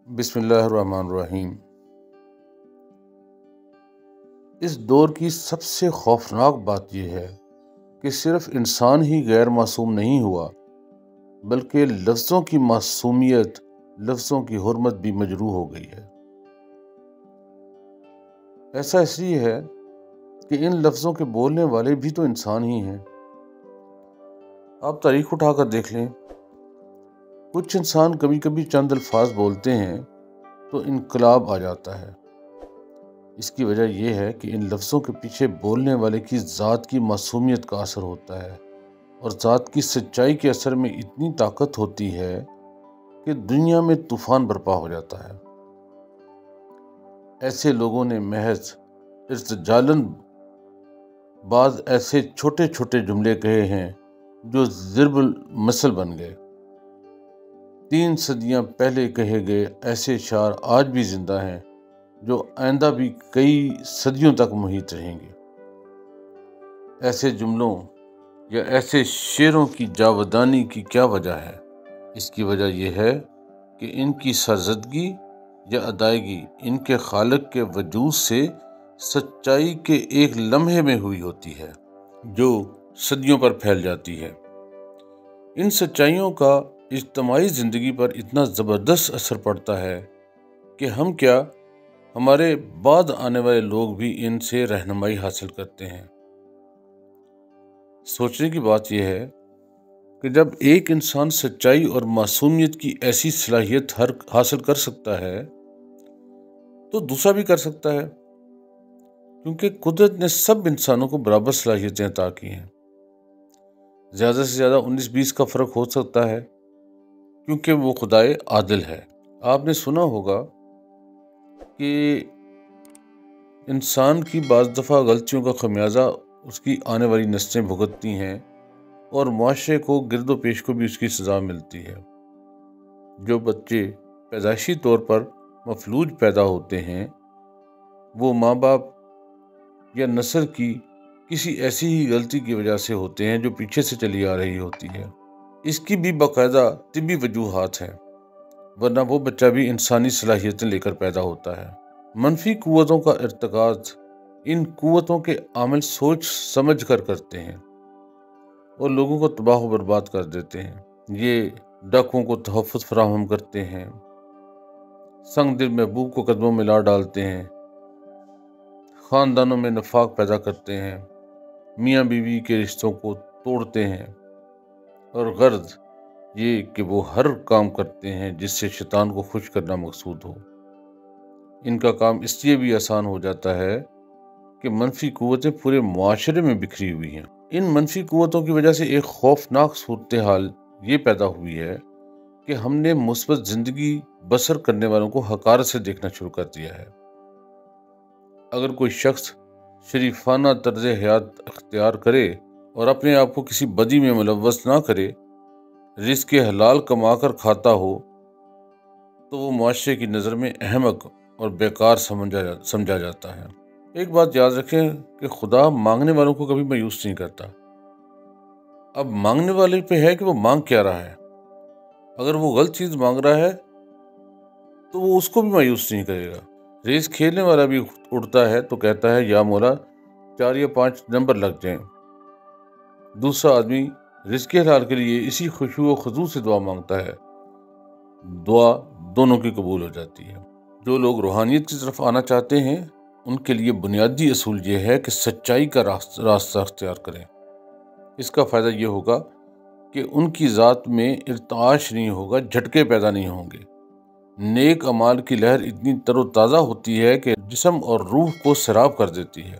بسم اللہ الرحمن الرحیم۔ اس دور کی سب سے خوفناک بات یہ ہے کہ صرف انسان ہی غیر معصوم نہیں ہوا، بلکہ لفظوں کی معصومیت، لفظوں کی حرمت بھی مجروح ہو گئی ہے۔ ایسا اس لیے ہے کہ ان لفظوں کے بولنے والے بھی تو انسان ہی ہیں۔ آپ تاریخ اٹھا کر دیکھ لیں، کچھ انسان کبھی کبھی چند الفاظ بولتے ہیں تو انقلاب آ جاتا ہے۔ اس کی وجہ یہ ہے کہ ان لفظوں کے پیچھے بولنے والے کی ذات کی معصومیت کا اثر ہوتا ہے، اور ذات کی سچائی کے اثر میں اتنی طاقت ہوتی ہے کہ دنیا میں طوفان برپا ہو جاتا ہے۔ ایسے لوگوں نے محض ارتجالن بعض ایسے چھوٹے چھوٹے جملے کہے ہیں جو ضرب المثل بن گئے۔ 3 صدیاں پہلے کہے گئے ایسے اشعار آج بھی زندہ ہیں جو آئندہ بھی کئی صدیوں تک محیط رہیں گے۔ ایسے جملوں یا ایسے شعروں کی جاودانی کی کیا وجہ ہے؟ اس کی وجہ یہ ہے کہ ان کی سرزدگی یا ادائیگی ان کے خالق کے وجود سے سچائی کے ایک لمحے میں ہوئی ہوتی ہے جو صدیوں پر پھیل جاتی ہے۔ ان سچائیوں کا اجتماعی زندگی پر اتنا زبردست اثر پڑتا ہے کہ ہم کیا، ہمارے بعد آنے والے لوگ بھی ان سے رہنمائی حاصل کرتے ہیں۔ سوچنے کی بات یہ ہے کہ جب ایک انسان سچائی اور معصومیت کی ایسی صلاحیت حاصل کر سکتا ہے تو دوسرا بھی کر سکتا ہے، کیونکہ قدرت نے سب انسانوں کو برابر صلاحیتیں عطا کی ہیں۔ زیادہ سے زیادہ 19-20 کا فرق ہو سکتا ہے، کیونکہ وہ خدائے عادل ہے۔ آپ نے سنا ہوگا کہ انسان کی بعض دفعہ غلطیوں کا خمیازہ اس کی آنے والی نسلیں بھگتتی ہیں، اور معاشرے کو گرد و پیش کو بھی اس کی سزا ملتی ہے۔ جو بچے پیدائشی طور پر مفلوج پیدا ہوتے ہیں، وہ ماں باپ یا نسل کی کسی ایسی ہی غلطی کی وجہ سے ہوتے ہیں جو پیچھے سے چلی آ رہی ہوتی ہے۔ اس کی بھی باقاعدہ طبی وجوہات ہیں، ورنہ وہ بچہ بھی انسانی صلاحیتیں لے کر پیدا ہوتا ہے۔ منفی قوتوں کا ارتکاز ان قوتوں کے عامل سوچ سمجھ کر کرتے ہیں اور لوگوں کو تباہ و برباد کر دیتے ہیں۔ یہ ڈاکوؤں کو تحفظ فراہم کرتے ہیں، سنگ دل محبوب کو قدموں میں لا ڈالتے ہیں، خاندانوں میں نفاق پیدا کرتے ہیں، میاں بیوی کے رشتوں کو توڑتے ہیں، اور غرض یہ کہ وہ ہر کام کرتے ہیں جس سے شیطان کو خوش کرنا مقصود ہو۔ ان کا کام اس لیے بھی آسان ہو جاتا ہے کہ منفی قوتیں پورے معاشرے میں بکھری ہوئی ہیں۔ ان منفی قوتوں کی وجہ سے ایک خوفناک صورتحال یہ پیدا ہوئی ہے کہ ہم نے مثبت زندگی بسر کرنے والوں کو حقارت سے دیکھنا شروع کر دیا ہے۔ اگر کوئی شخص شریفانہ طرز حیات اختیار کرے اور اپنے آپ کو کسی بدی میں ملوث نہ کرے، رزق حلال کما کر کھاتا ہو، تو وہ معاشرے کی نظر میں احمق اور بیکار سمجھا جاتا ہے۔ ایک بات یاد رکھیں کہ خدا مانگنے والوں کو کبھی مایوس نہیں کرتا۔ اب مانگنے والے پہ ہے کہ وہ مانگ کیا رہا ہے۔ اگر وہ غلط چیز مانگ رہا ہے تو وہ اس کو بھی مایوس نہیں کرے گا۔ ریس کھیلنے والا بھی اڑتا ہے تو کہتا ہے یا مولا 4 یا 5 نمبر لگ جائیں۔ دوسرا آدمی رزق حلال کے لیے اسی خشوع و خضوع سے دعا مانگتا ہے، دعا دونوں کی قبول ہو جاتی ہے۔ جو لوگ روحانیت کی طرف آنا چاہتے ہیں، ان کے لیے بنیادی اصول یہ ہے کہ سچائی کا راستہ اختیار کریں۔ اس کا فائدہ یہ ہوگا کہ ان کی ذات میں ارتعاش نہیں ہوگا، جھٹکے پیدا نہیں ہوں گے۔ نیک اعمال کی لہر اتنی تر و تازہ ہوتی ہے کہ جسم اور روح کو سیراب کر دیتی ہے،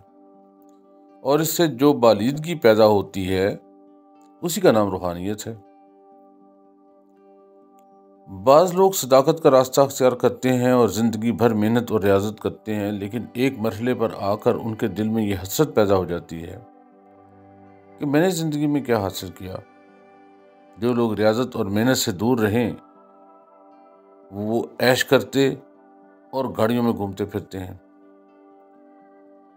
اور اس سے جو بالیدگی پیدا ہوتی ہے اسی کا نام روحانیت ہے۔ بعض لوگ صداقت کا راستہ اختیار کرتے ہیں اور زندگی بھر محنت اور ریاضت کرتے ہیں، لیکن ایک مرحلے پر آ کر ان کے دل میں یہ حسرت پیدا ہو جاتی ہے کہ میں نے زندگی میں کیا حاصل کیا۔ جو لوگ ریاضت اور محنت سے دور رہیں وہ عیش کرتے اور گاڑیوں میں گھومتے پھرتے ہیں۔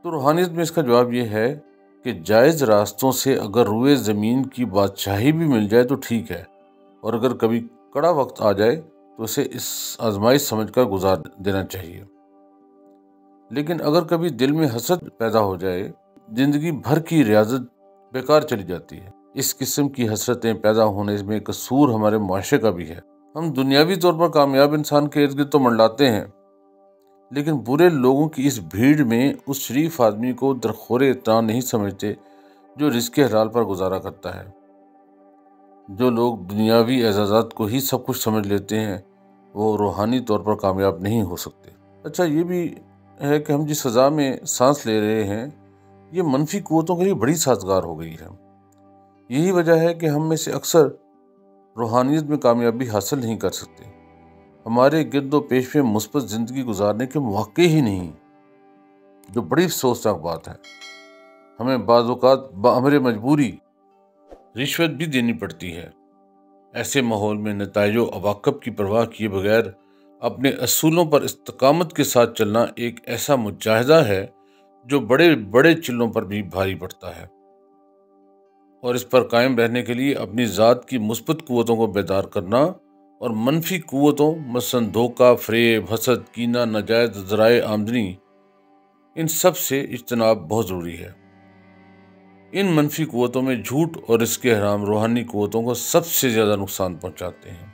تو روحانیت میں اس کا جواب یہ ہے کہ جائز راستوں سے اگر روئے زمین کی بادشاہی بھی مل جائے تو ٹھیک ہے، اور اگر کبھی کڑا وقت آ جائے تو اسے اس آزمائش سمجھ کر گزار دینا چاہیے۔ لیکن اگر کبھی دل میں حسد پیدا ہو جائے، زندگی بھر کی ریاضت بیکار چلی جاتی ہے۔ اس قسم کی حسرتیں پیدا ہونے میں قصور ہمارے معاشرے کا بھی ہے۔ ہم دنیاوی طور پر کامیاب انسان کے ارد گرد تو منڈلاتے ہیں، لیکن برے لوگوں کی اس بھیڑ میں اس شریف آدمی کو درخور اطراء نہیں سمجھتے جو رزق حلال پر گزارا کرتا ہے۔ جو لوگ دنیاوی اعزازات کو ہی سب کچھ سمجھ لیتے ہیں، وہ روحانی طور پر کامیاب نہیں ہو سکتے۔ اچھا، یہ بھی ہے کہ ہم جس فضا میں سانس لے رہے ہیں، یہ منفی قوتوں کے لیے بڑی سازگار ہو گئی ہے۔ یہی وجہ ہے کہ ہم میں سے اکثر روحانیت میں کامیابی حاصل نہیں کر سکتے۔ ہمارے گرد و پیش میں مثبت زندگی گزارنے کے مواقع ہی نہیں، جو بڑی افسوسناک بات ہے۔ ہمیں بعض اوقات بامر مجبوری رشوت بھی دینی پڑتی ہے۔ ایسے ماحول میں نتائج و عواقب کی پرواہ کیے بغیر اپنے اصولوں پر استقامت کے ساتھ چلنا ایک ایسا مجاہدہ ہے جو بڑے بڑے چلوں پر بھی بھاری پڑتا ہے، اور اس پر قائم رہنے کے لیے اپنی ذات کی مثبت قوتوں کو بیدار کرنا اور منفی قوتوں مثلا دھوکہ، فریب، حسد، کینہ، ناجائز ذرائع آمدنی، ان سب سے اجتناب بہت ضروری ہے۔ ان منفی قوتوں میں جھوٹ اور رزق حرام روحانی قوتوں کو سب سے زیادہ نقصان پہنچاتے ہیں۔